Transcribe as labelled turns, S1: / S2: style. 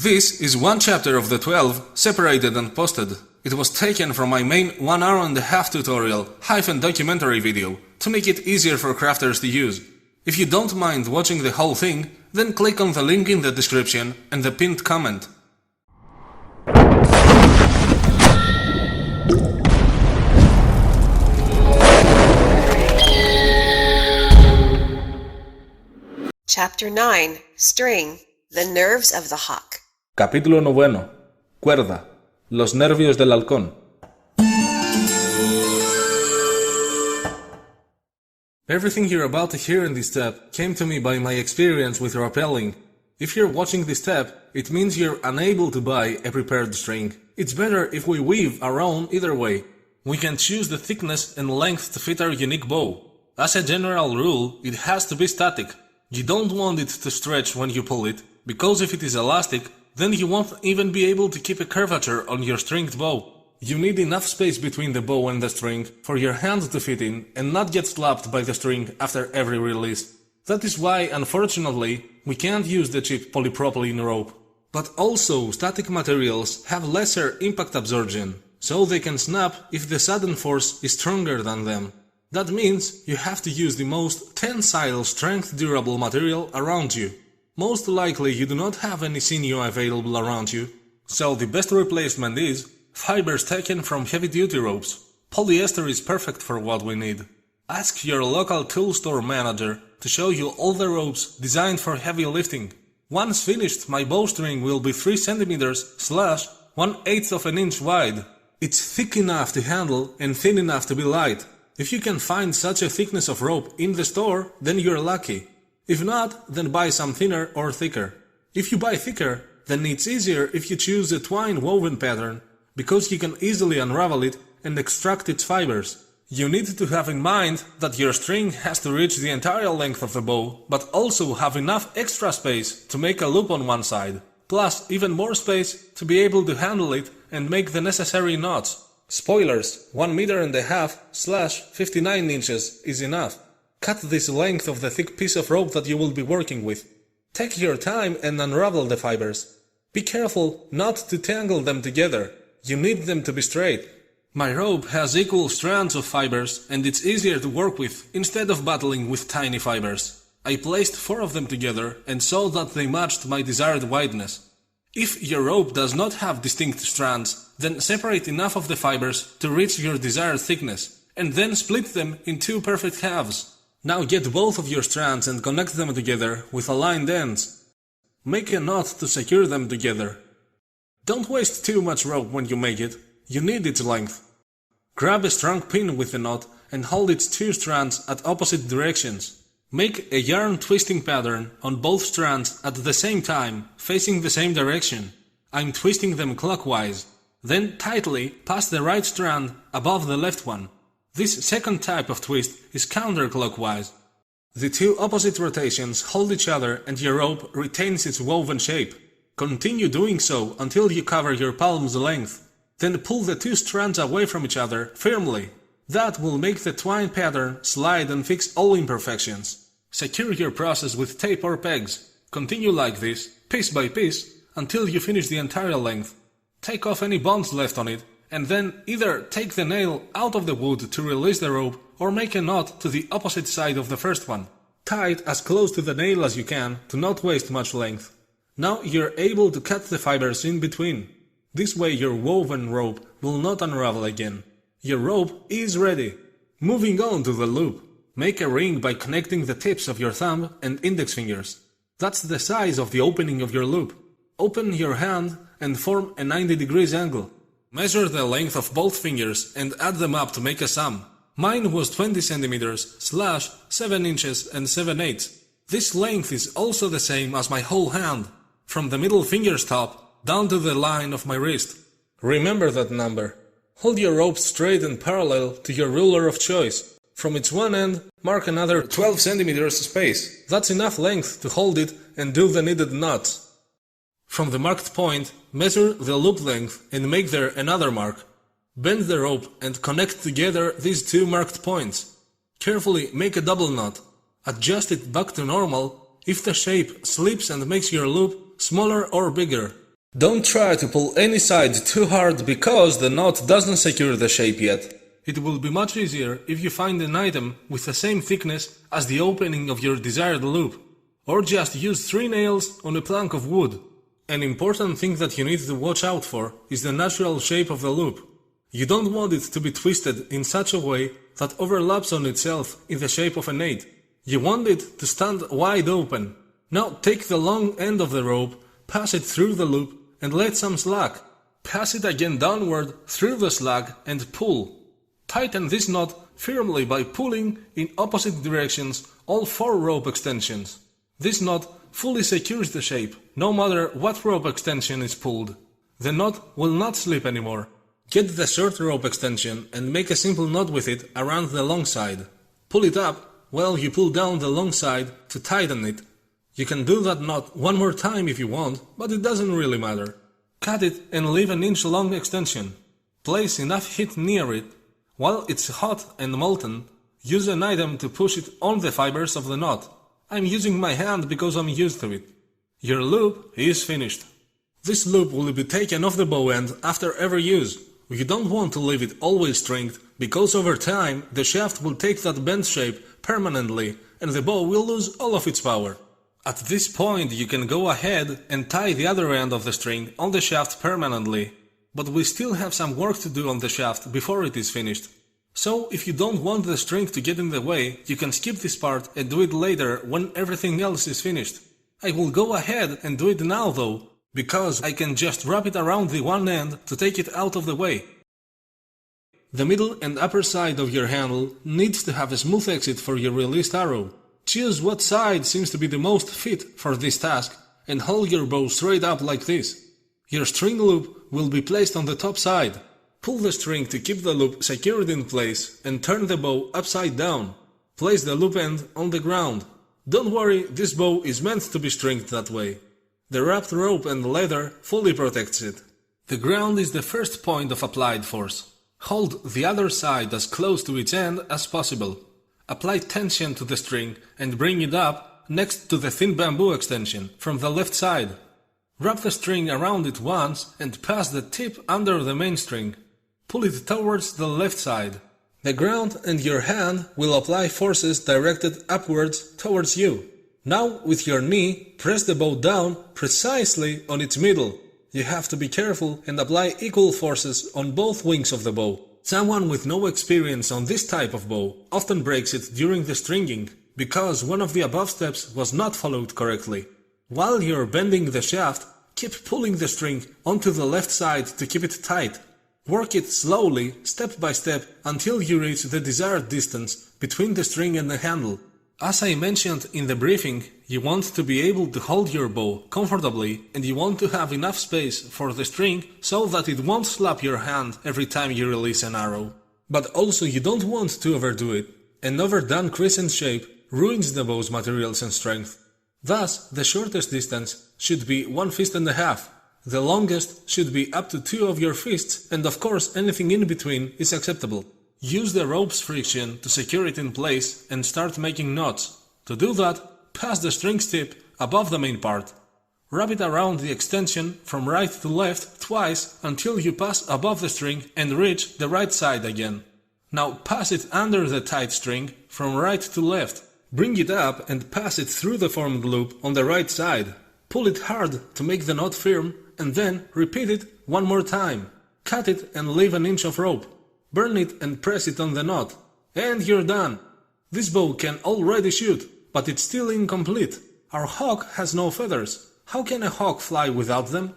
S1: This is one chapter of the 12, separated and posted. It was taken from my main 1.5-hour tutorial, documentary video, to make it easier for crafters to use. If you don't mind watching the whole thing, then click on the link in the description and the pinned comment.
S2: Chapter 9. String. The nerves of the hawk.
S1: Capítulo 9. Cuerda. Los nervios del halcón. Everything you're about to hear in this step came to me by my experience with rappelling. If you're watching this step, it means you're unable to buy a prepared string. It's better if we weave our own either way. We can choose the thickness and length to fit our unique bow. As a general rule, it has to be static. You don't want it to stretch when you pull it, because if it is elastic, then you won't even be able to keep a curvature on your stringed bow. You need enough space between the bow and the string for your hand to fit in and not get slapped by the string after every release. That is why, unfortunately, we can't use the cheap polypropylene rope. But also, static materials have lesser impact absorption, so they can snap if the sudden force is stronger than them. That means you have to use the most tensile strength durable material around you. Most likely you do not have any sinew available around you, so the best replacement is fibers taken from heavy-duty ropes. Polyester is perfect for what we need. Ask your local tool store manager to show you all the ropes designed for heavy lifting. Once finished, my bowstring will be 3 cm/ 1/8 of an inch wide. It's thick enough to handle and thin enough to be light. If you can find such a thickness of rope in the store, then you're lucky. If not, then buy some thinner or thicker. If you buy thicker, then it's easier if you choose a twine woven pattern, because you can easily unravel it and extract its fibers. You need to have in mind that your string has to reach the entire length of the bow, but also have enough extra space to make a loop on one side, plus even more space to be able to handle it and make the necessary knots. Spoilers, 1.5 meters/ 59 inches is enough. Cut this length of the thick piece of rope that you will be working with. Take your time and unravel the fibers. Be careful not to tangle them together. You need them to be straight. My rope has equal strands of fibers and it's easier to work with instead of battling with tiny fibers. I placed 4 of them together and saw that they matched my desired wideness. If your rope does not have distinct strands, then separate enough of the fibers to reach your desired thickness, and then split them in 2 perfect halves. Now get both of your strands and connect them together with aligned ends. Make a knot to secure them together. Don't waste too much rope when you make it, you need its length. Grab a strong pin with the knot and hold its 2 strands at opposite directions. Make a yarn twisting pattern on both strands at the same time, facing the same direction. I'm twisting them clockwise. Then tightly pass the right strand above the left one. This second type of twist is counterclockwise. The 2 opposite rotations hold each other and your rope retains its woven shape. Continue doing so until you cover your palm's length. Then pull the 2 strands away from each other firmly. That will make the twine pattern slide and fix all imperfections. Secure your process with tape or pegs. Continue like this, piece by piece, until you finish the entire length. Take off any bonds left on it, and then either take the nail out of the wood to release the rope, or make a knot to the opposite side of the first one. Tie it as close to the nail as you can to not waste much length. Now you're able to cut the fibers in between. This way your woven rope will not unravel again. Your rope is ready. Moving on to the loop. Make a ring by connecting the tips of your thumb and index fingers. That's the size of the opening of your loop. Open your hand and form a 90 degrees angle. Measure the length of both fingers and add them up to make a sum. Mine was 20 cm/ 7 inches and 7/8. This length is also the same as my whole hand, from the middle finger's top down to the line of my wrist. Remember that number. Hold your rope straight and parallel to your ruler of choice. From its one end, mark another 12 cm space. That's enough length to hold it and do the needed knots. From the marked point, measure the loop length and make there another mark. Bend the rope and connect together these 2 marked points. Carefully make a double knot. Adjust it back to normal if the shape slips and makes your loop smaller or bigger. Don't try to pull any side too hard because the knot doesn't secure the shape yet. It will be much easier if you find an item with the same thickness as the opening of your desired loop, or just use 3 nails on a plank of wood. An important thing that you need to watch out for is the natural shape of the loop. You don't want it to be twisted in such a way that overlaps on itself in the shape of an 8. You want it to stand wide open. Now take the long end of the rope, pass it through the loop and let some slack. Pass it again downward through the slack and pull. Tighten this knot firmly by pulling in opposite directions all 4 rope extensions. This knot fully secures the shape, no matter what rope extension is pulled. The knot will not slip anymore. Get the short rope extension and make a simple knot with it around the long side. Pull it up while you pull down the long side to tighten it. You can do that knot one more time if you want, but it doesn't really matter. Cut it and leave an inch long extension. Place enough heat near it. While it's hot and molten, use an item to push it on the fibers of the knot. I'm using my hand because I'm used to it. Your loop is finished. This loop will be taken off the bow end after every use. You don't want to leave it always stringed, because over time the shaft will take that bent shape permanently and the bow will lose all of its power. At this point you can go ahead and tie the other end of the string on the shaft permanently. But we still have some work to do on the shaft before it is finished. So if you don't want the string to get in the way, you can skip this part and do it later when everything else is finished. I will go ahead and do it now though, because I can just wrap it around the one end to take it out of the way. The middle and upper side of your handle needs to have a smooth exit for your released arrow. Choose what side seems to be the most fit for this task and hold your bow straight up like this. Your string loop will be placed on the top side. Pull the string to keep the loop secured in place and turn the bow upside down. Place the loop end on the ground. Don't worry, this bow is meant to be stringed that way. The wrapped rope and leather fully protects it. The ground is the first point of applied force. Hold the other side as close to its end as possible. Apply tension to the string and bring it up next to the thin bamboo extension from the left side. Wrap the string around it once and pass the tip under the main string. Pull it towards the left side. The ground and your hand will apply forces directed upwards towards you. Now with your knee, press the bow down precisely on its middle. You have to be careful and apply equal forces on both wings of the bow. Someone with no experience on this type of bow often breaks it during the stringing, because one of the above steps was not followed correctly. While you're bending the shaft, keep pulling the string onto the left side to keep it tight. Work it slowly, step by step, until you reach the desired distance between the string and the handle. As I mentioned in the briefing, you want to be able to hold your bow comfortably and you want to have enough space for the string so that it won't slap your hand every time you release an arrow. But also you don't want to overdo it. An overdone crescent shape ruins the bow's materials and strength. Thus, the shortest distance should be 1 fist and a half. The longest should be up to 2 of your fists, and of course anything in between is acceptable. Use the rope's friction to secure it in place and start making knots. To do that, pass the string's tip above the main part. Wrap it around the extension from right to left twice until you pass above the string and reach the right side again. Now pass it under the tight string from right to left. Bring it up and pass it through the formed loop on the right side. Pull it hard to make the knot firm and then repeat it one more time. Cut it and leave an inch of rope. Burn it and press it on the knot. And you're done. This bow can already shoot, but it's still incomplete. Our hawk has no feathers. How can a hawk fly without them?